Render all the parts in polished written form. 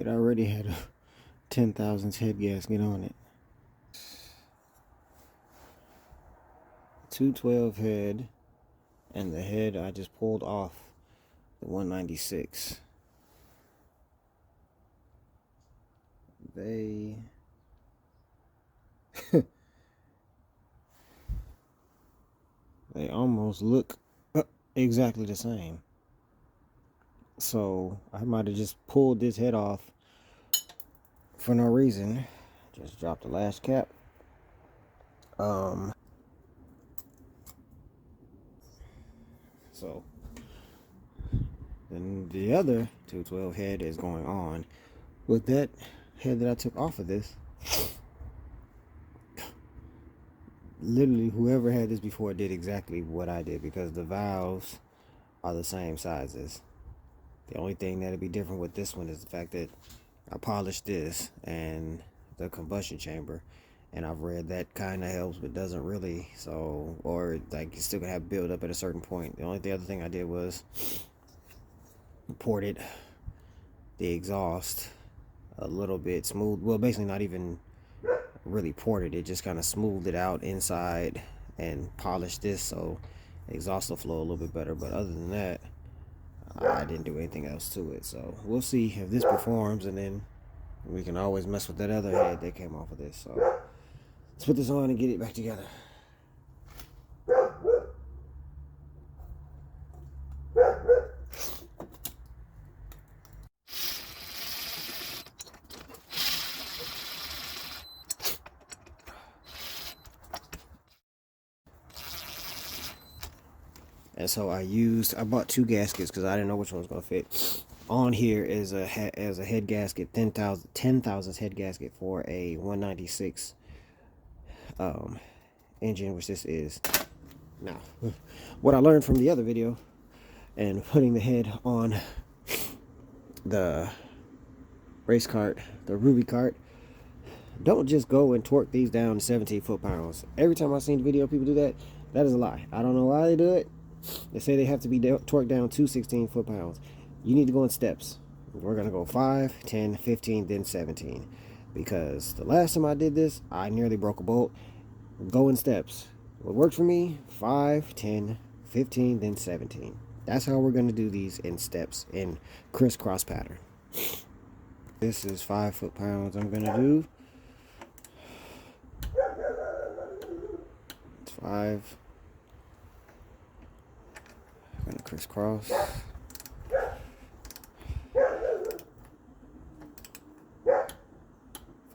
already had a 10,000 head gasket on it. 212 head, and the head I just pulled off the 196. They they almost look exactly the same. So I might have just pulled this head off for no reason. Just dropped the last cap. So then the other 212 head is going on with that head that I took off of this. Literally, whoever had this before did exactly what I did, because the valves are the same sizes. The only thing that'll be different with this one is the fact that I polished this and the combustion chamber, and I've read that kind of helps but doesn't really. So, or like you still gonna have build up at a certain point. The only other thing I did was ported the exhaust a little bit smooth. Well, basically not even really ported it, just kind of smoothed it out inside and polished this so the exhaust will flow a little bit better. But other than that, I didn't do anything else to it. So we'll see if this performs, and then we can always mess with that other head that came off of this. So let's put this on and get it back together. And so I bought two gaskets because I didn't know which one was gonna fit. On here is a head gasket, 10,000 head gasket for a 196 engine, which this is. Now, what I learned from the other video and putting the head on the race cart, the Ruby cart, don't just go and torque these down to 17 foot-pounds. Every time I've seen the video people do that, that is a lie. I don't know why they do it. They say they have to be torqued down to 16 foot-pounds. You need to go in steps. We're going to go 5, 10, 15, then 17. Because the last time I did this, I nearly broke a bolt. Go in steps. What worked for me, 5, 10, 15, then 17. That's how we're going to do these in steps in crisscross pattern. This is 5 foot-pounds I'm going to do. It's 5. I'm going to crisscross.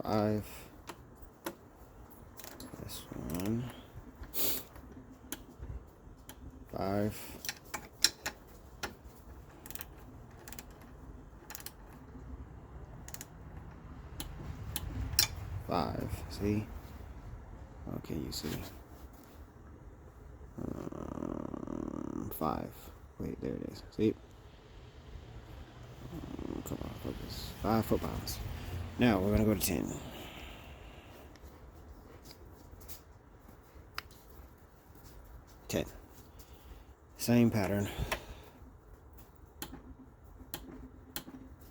Five. This one. 5. See? Okay, you see. 5. Wait, there it is. See? Come on, focus. 5 foot-pounds. Now we're gonna go to 10. Same pattern.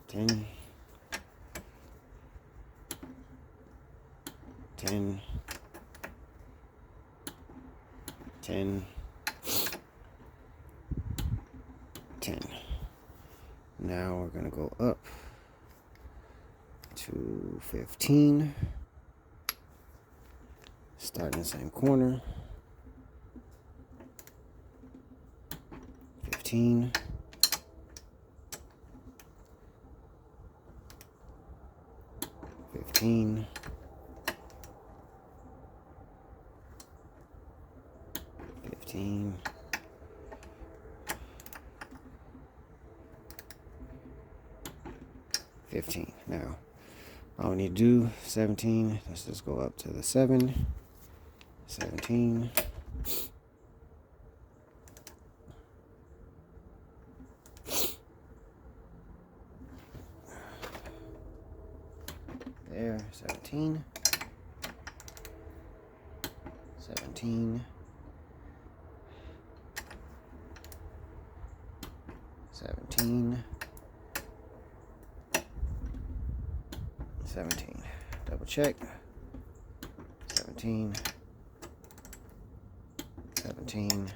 10. 10. 10. 10. Now we're gonna go up to 15. Start in the same corner. 15. 15. 15. 15. Now, all we need to do, 17. Let's just go up to the 7. 17. There, 17. 17. 17. 17. Double check. 17. 17.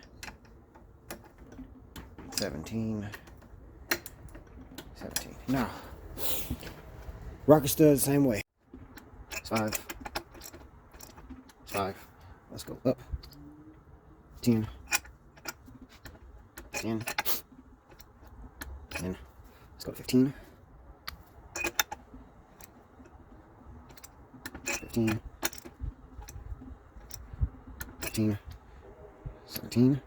17. 17. Now, rocket stud, same way. 5. 5. Let's go up. 10. 10. 10. Let's go to 15. 15. 15. 17.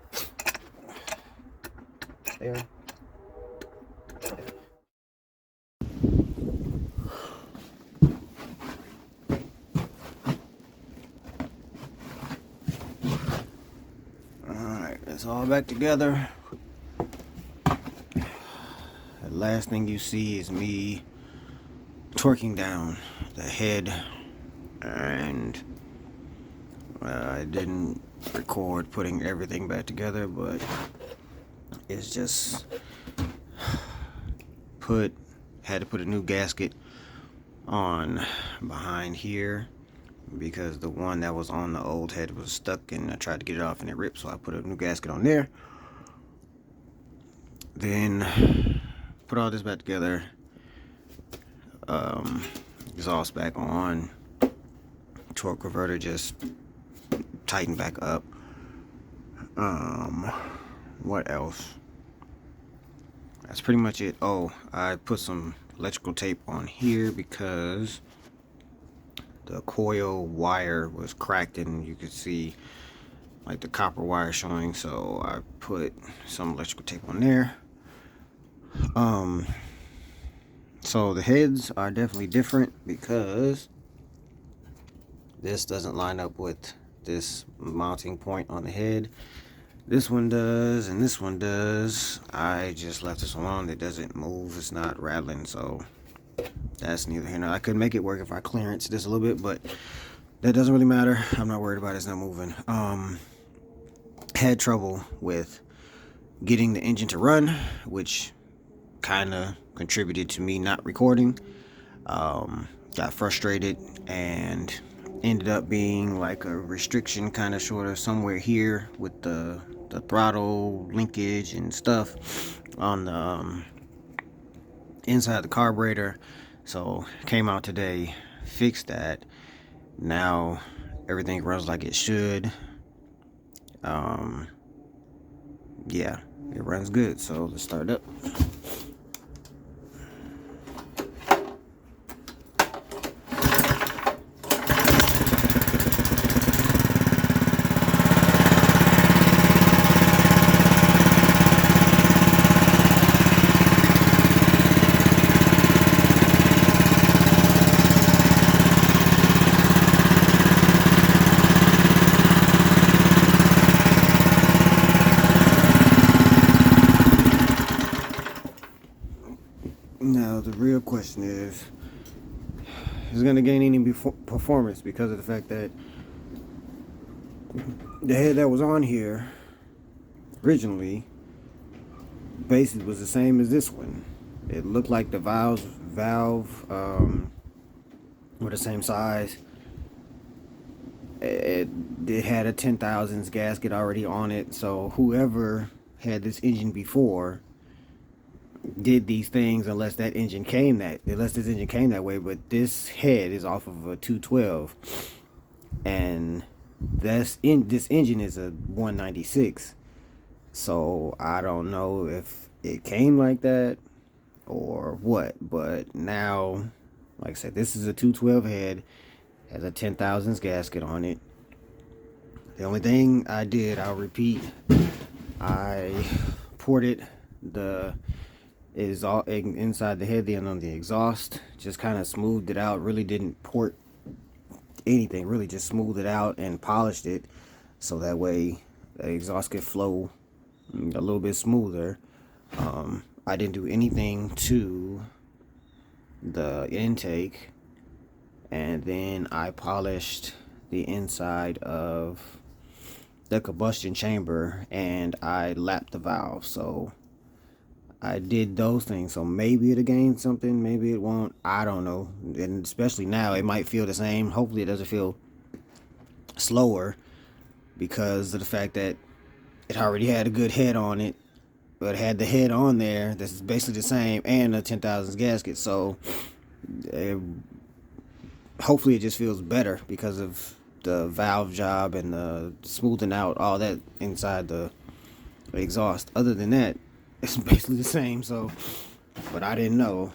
There. Alright, it's all back together. The last thing you see is me torquing down the head, and I didn't record putting everything back together, but it's just had to put a new gasket on behind here because the one that was on the old head was stuck, and I tried to get it off and it ripped, so I put a new gasket on there. Then put all this back together, exhaust back on, torque converter just tighten back up. What else? That's pretty much it. Oh, I put some electrical tape on here because the coil wire was cracked and you could see like the copper wire showing, so I put some electrical tape on there. So the heads are definitely different because this doesn't line up with this mounting point on the head. This one does, and this one does. I just left this one on. It doesn't move. It's not rattling, so that's neither here nor there. I could make it work if I clearance this a little bit, but that doesn't really matter. I'm not worried about it. It's not moving. Had trouble with getting the engine to run, which kind of contributed to me not recording. Got frustrated and ended up being like a restriction kind of sort of somewhere here with the throttle linkage and stuff on the inside the carburetor. So came out today, fixed that. Now everything runs like it should. Yeah, it runs good. So let's start up. Now the real question is it going to gain any performance because of the fact that the head that was on here originally basically was the same as this one. It looked like the valve were the same size. It had a 10,000s gasket already on it, so whoever had this engine before did these things unless this engine came that way. But this head is off of a 212, and this engine is a 196, so I don't know if it came like that or what. But now, like I said, this is a 212 head, has a 10,000s gasket on it. The only thing I did, I'll repeat, I ported the is all inside the head, then on the exhaust, just kind of smoothed it out. Really didn't port anything, really just smoothed it out and polished it so that way the exhaust could flow a little bit smoother. I didn't do anything to the intake, and then I polished the inside of the combustion chamber and I lapped the valve. So I did those things. So maybe it'll gain something, maybe it won't. I don't know. And especially now, it might feel the same. Hopefully it doesn't feel slower because of the fact that it already had a good head on it. But it had the head on there that's basically the same and a 10,000 gasket. So hopefully it just feels better because of the valve job and the smoothing out all that inside the exhaust. Other than that, it's basically the same. So, but I didn't know,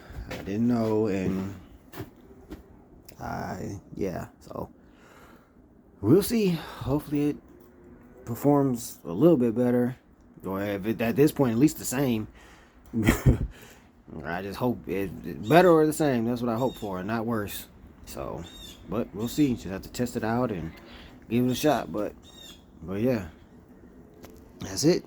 and yeah, so we'll see. Hopefully it performs a little bit better, or if it, at this point at least the same. I just hope it's better or the same. That's what I hope for, not worse. So, but we'll see. Just have to test it out and give it a shot. But yeah, that's it.